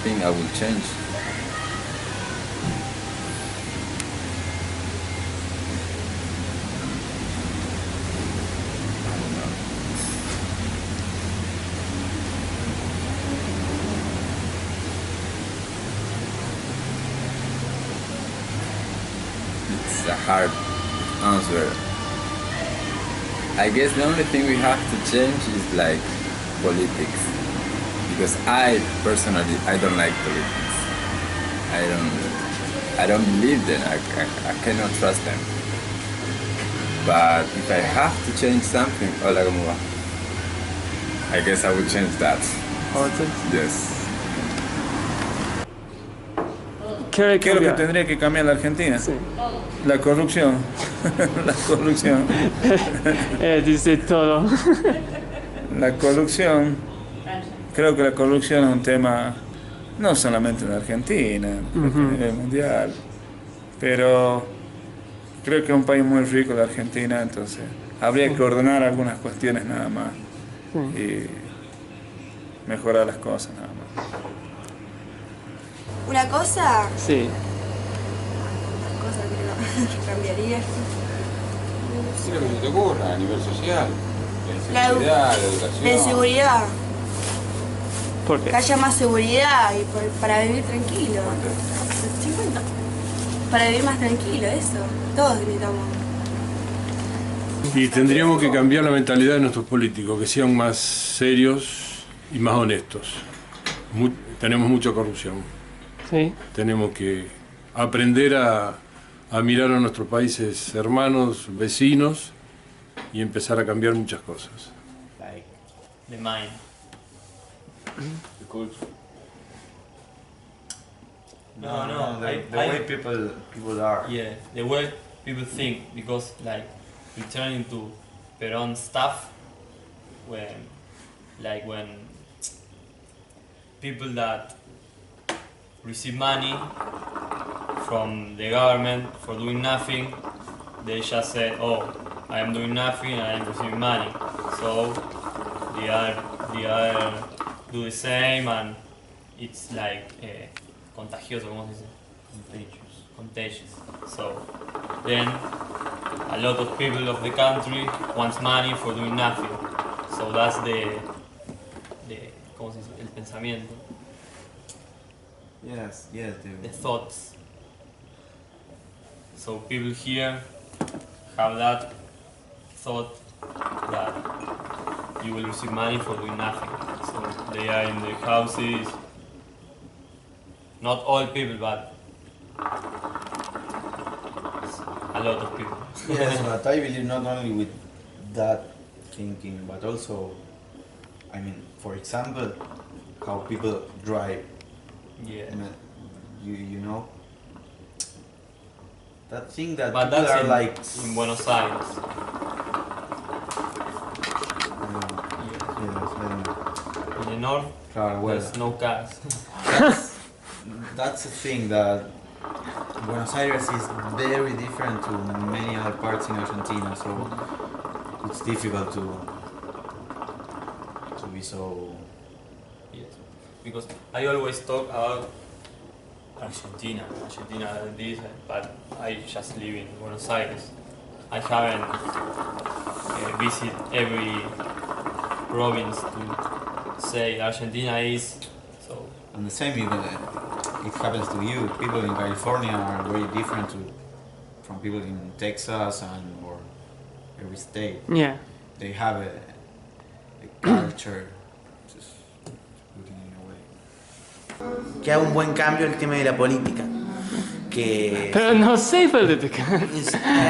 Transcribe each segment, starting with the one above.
think I will change. It's a hard answer. I guess the only thing we have to change is like politics, because I personally don't like politics. I don't believe them. I cannot trust them. But if I have to change something, hola, ¿cómo va? I guess I will change that. Yes. ¿Qué es lo que tendría que cambiar la Argentina? Sí. La corrupción. La corrupción. Dice todo. La corrupción. Creo que la corrupción es un tema no solamente en Argentina, a nivel mundial. Pero creo que es un país muy rico la Argentina, entonces habría que ordenar algunas cuestiones nada más y mejorar las cosas nada más. Una cosa, Sí. una cosa que cambiaría. Sí, lo que se te ocurra a nivel social, La la educación. La inseguridad, ¿Por qué? que haya más seguridad y para vivir tranquilo. 50. Para vivir más tranquilo, eso. Todos necesitamos. Y tendríamos que cambiar la mentalidad de nuestros políticos, que sean más serios y más honestos. Tenemos mucha corrupción. Sí. Tenemos que aprender a mirar a nuestros países hermanos, vecinos, y empezar a cambiar muchas cosas. Like the mind, The culture. No, the way people are. yeah, the way people think, because like returning to Peron stuff, when people that receive money from the government for doing nothing, they just say, oh, I am doing nothing and I am receiving money. So they are do the same, and it's like contagioso, ¿cómo se dice? Contagious. So then a lot of people of the country wants money for doing nothing. So that's the ¿cómo se dice? El pensamiento. Yes, The thoughts. So people here have that thought that you will receive money for doing nothing. So they are in the houses. Not all people, but a lot of people. Yes, but I believe not only with that thinking, but also, I mean, for example, how people drive. Yeah. I mean, you know, that thing that But people that's are like in Buenos Aires. In the north, there's no cars. that's the thing, that Buenos Aires is very different to many other parts in Argentina, so it's difficult to be so. Yes. Because I always talk about Argentina this, but I just live in Buenos Aires. I haven't visited every province to say Argentina is so. And the same, it happens to you. People in California are very different from people in Texas or every state. Yeah. They have a culture. Just putting it away. Que haga un buen cambio el tema de la política. Que Pero no sé política.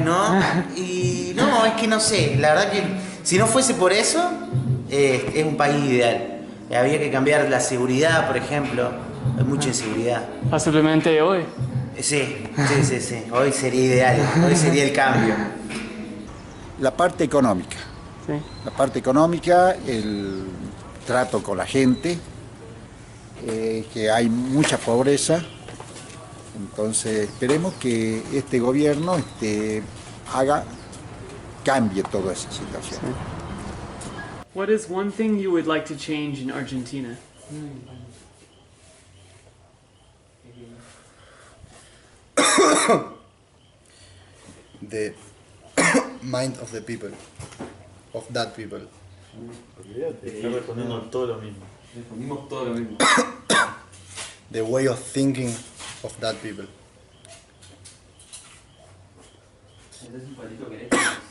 ¿no? Y no, es que no sé. La verdad que si no fuese por eso, es un país ideal. Había que cambiar la seguridad, por ejemplo. Hay mucha inseguridad. Simplemente hoy. Sí. Hoy sería ideal. Hoy sería el cambio. La parte económica. Sí. La parte económica, el trato con la gente, que hay mucha pobreza. Entonces esperemos que este gobierno cambie toda esa situación. Sí. What is one thing you would like to change in Argentina? the mind of the people, of that people. The way of thinking of that people.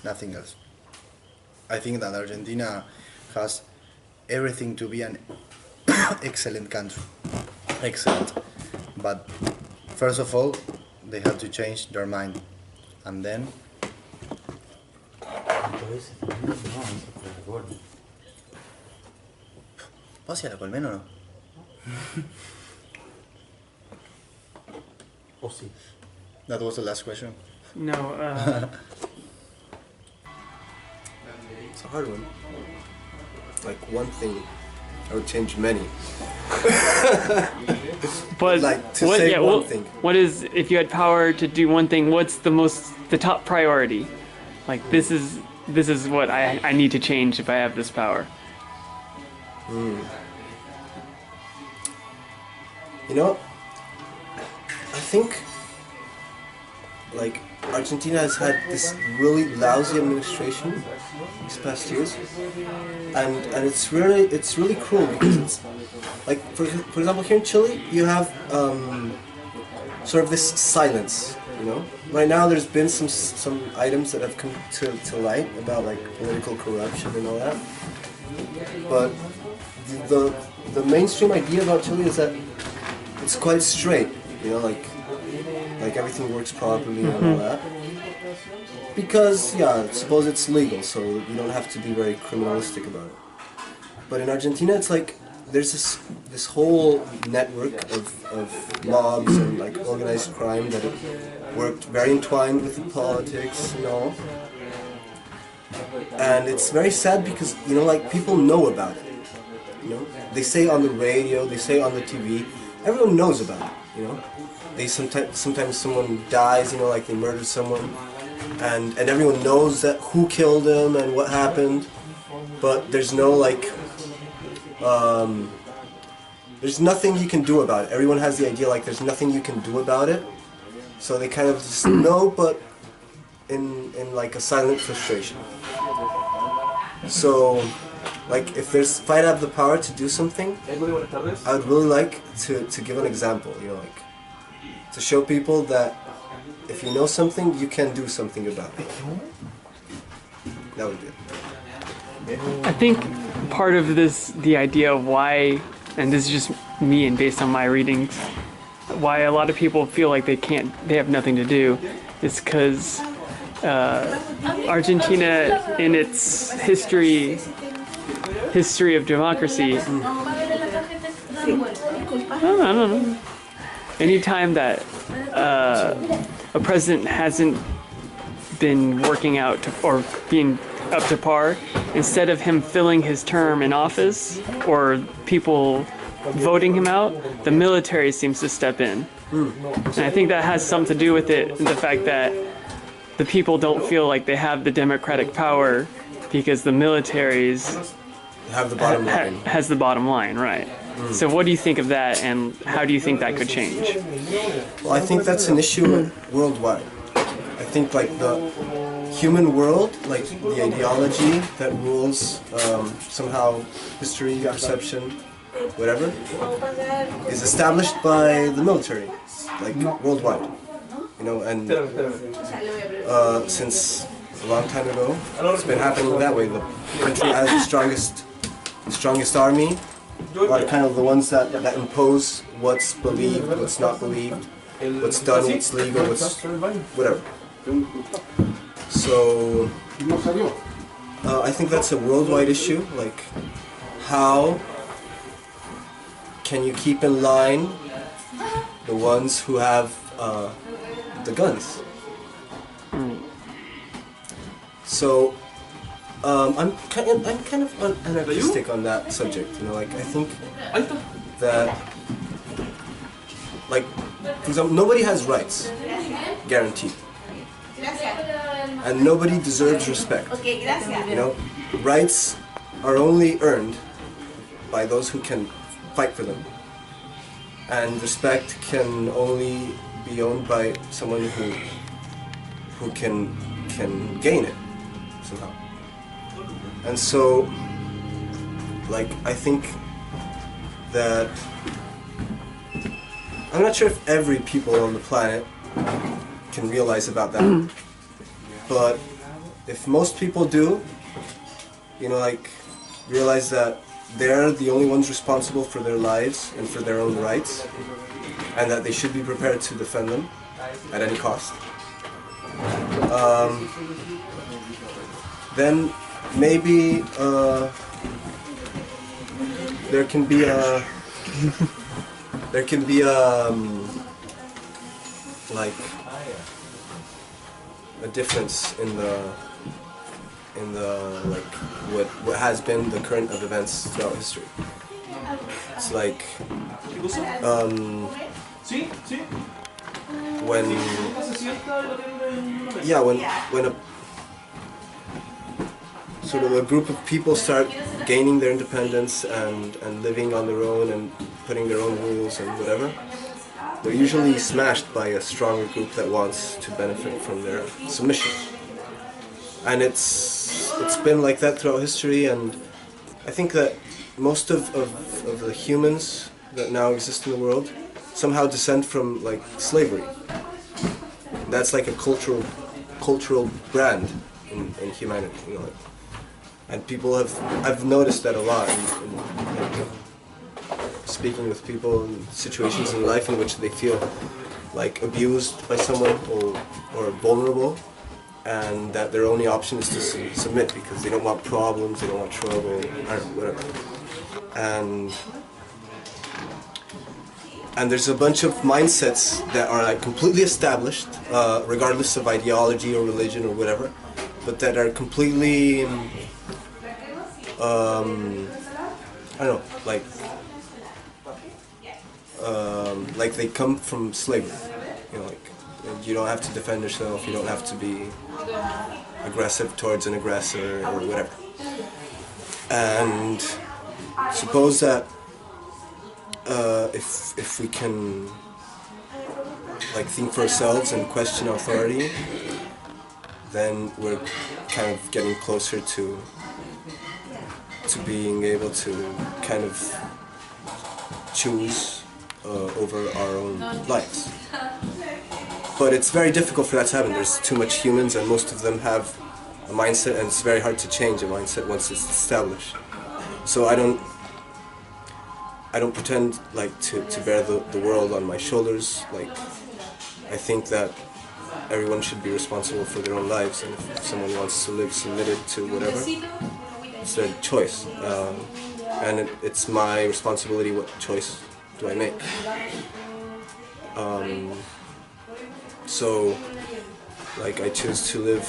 Nothing else. I think that Argentina has everything to be an excellent country. Excellent. But first of all, they have to change their mind. And then... ¿Vas a la colmena o no? Oh, sí. That was the last question. No, It's a hard one. Like one thing, I would change many. but like to say one thing. What is, if you had power to do one thing, what's the top priority? Like this is what I need to change if I have this power. You know, I think like Argentina has had this really lousy administration these past years, and it's really cruel because it's like for example here in Chile you have sort of this silence. You know, right now there's been some items that have come to light about like political corruption and all that, but the mainstream idea about Chile is that it's quite straight. You know, like everything works properly and all that. Because, yeah, suppose it's legal, so you don't have to be very criminalistic about it. But in Argentina, it's like there's this whole network of mobs and like organized crime that worked very entwined with the politics and all. And it's very sad because, you know, like people know about it. You know, they say on the radio, they say on the TV, everyone knows about it, you know. They sometimes someone dies, you know, like they murdered someone, and everyone knows that who killed him and what happened, but there's no like, there's nothing you can do about it. Everyone has the idea like there's nothing you can do about it, so they kind of just know, but in like a silent frustration. So, like if I have the power to do something, I would really like to give an example, you know, like to show people that if you know something, you can do something about it. That would be it. I think part of the idea of why, and this is just me and based on my readings, why a lot of people feel like they have nothing to do, is because Argentina, in its history of democracy, I don't know. Anytime that a president hasn't been working out or being up to par, instead of him filling his term in office or people voting him out, the military seems to step in. And I think that has something to do with it, the fact that the people don't feel like they have the democratic power because the military's have the bottom line. Has the bottom line, right. So what do you think of that, and how do you think that could change? Well, I think that's an issue worldwide. I think like the human world, like the ideology that rules somehow history, perception, whatever, is established by the military, like worldwide. You know, and since a long time ago, it's been happening that way. The country has the strongest army, are kind of the ones that impose what's believed, what's not believed, what's done, what's legal, what's whatever. So I think that's a worldwide issue. Like, how can you keep in line the ones who have the guns? So I'm kind of anarchistic on that subject. You know, like I think that, like, for example, nobody has rights guaranteed, and nobody deserves respect. You know, rights are only earned by those who can fight for them, and respect can only be owned by someone who can can gain it somehow. And so, like, I think that I'm not sure if every people on the planet can realize about that, but if most people do, you know, like, realize that they're the only ones responsible for their lives and for their own rights, and that they should be prepared to defend them at any cost, then maybe there can be a like a difference in the like what has been the current of events throughout history. It's like when a sort of a group of people start gaining their independence and living on their own and putting their own rules and whatever, they're usually smashed by a stronger group that wants to benefit from their submission. And it's been like that throughout history, and I think that most of the humans that now exist in the world somehow descend from like slavery. That's like a cultural brand in humanity, you know. And people I've noticed that a lot in speaking with people in situations in life in which they feel like abused by someone or vulnerable, and that their only option is to submit because they don't want problems, they don't want trouble, I don't know, whatever. And there's a bunch of mindsets that are like completely established, regardless of ideology or religion or whatever, but that are completely, I don't know, like they come from slavery. You know, like you don't have to defend yourself, you don't have to be aggressive towards an aggressor or whatever. And suppose that if we can like think for ourselves and question authority, then we're kind of getting closer to being able to kind of choose over our own lives. But it's very difficult for that to happen. There's too much humans, and most of them have a mindset, and it's very hard to change a mindset once it's established. So I don't pretend like to bear the world on my shoulders. Like, I think that everyone should be responsible for their own lives, and if someone wants to live submitted to whatever, it's their choice. And it's my responsibility what choice do I make. So, like, I choose to live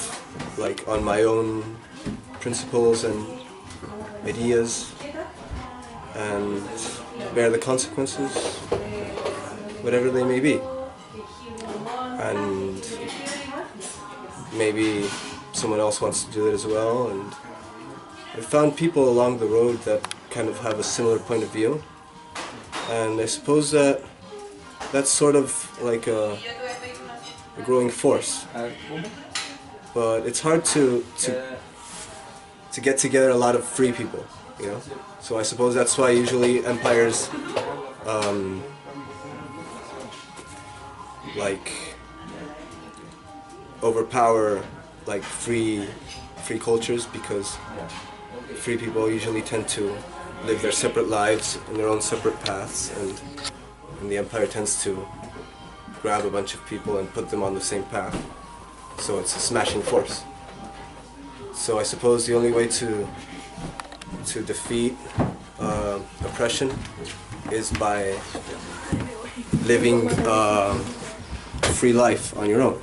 like on my own principles and ideas, and bear the consequences, whatever they may be. And maybe someone else wants to do it as well. And I found people along the road that kind of have a similar point of view, and I suppose that that's sort of like a growing force. But it's hard to get together a lot of free people, you know. So I suppose that's why usually empires like overpower like free cultures, because free people usually tend to live their separate lives in their own separate paths, and the empire tends to grab a bunch of people and put them on the same path. So it's a smashing force. So I suppose the only way to defeat oppression is by living a free life on your own.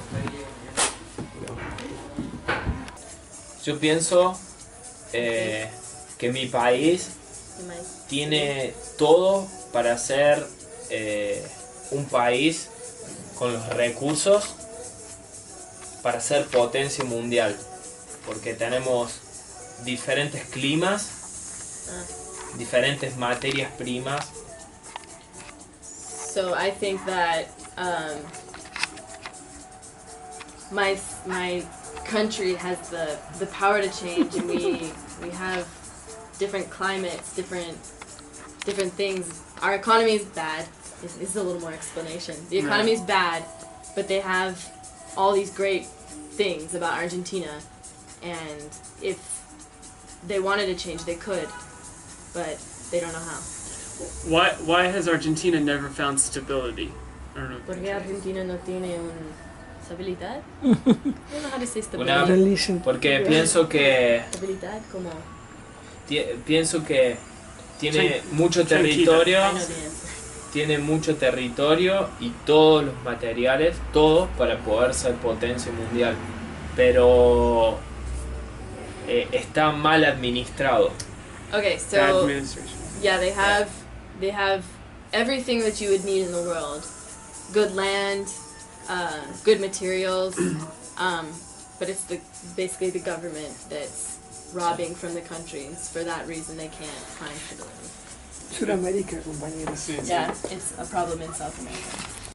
Yo pienso que mi país tiene todo para ser un país con los recursos para ser potencia mundial, porque tenemos diferentes climas, diferentes materias primas. So I think that my country has the power to change, and we have different climates, different things. Our economy is bad. This is a little more explanation. The economy is bad, but they have all these great things about Argentina, and if they wanted to change, they could, but they don't know how. Why has Argentina never found stability? I don't know. ¿Por qué Argentina no tiene estabilidad? I don't know how to say stability. Porque pienso que Estabilidad, como... pienso que tiene mucho territorio, tiene mucho territorio y todos los materiales, todo para poder ser potencia mundial, pero está mal administrado. Okay, so yeah, they have everything that you would need in the world. Good land, good materials, but it's basically the government that's robbing from the countries. For that reason, they can't find stability. Sudamérica, compañeros. Yeah, it's a problem in South America.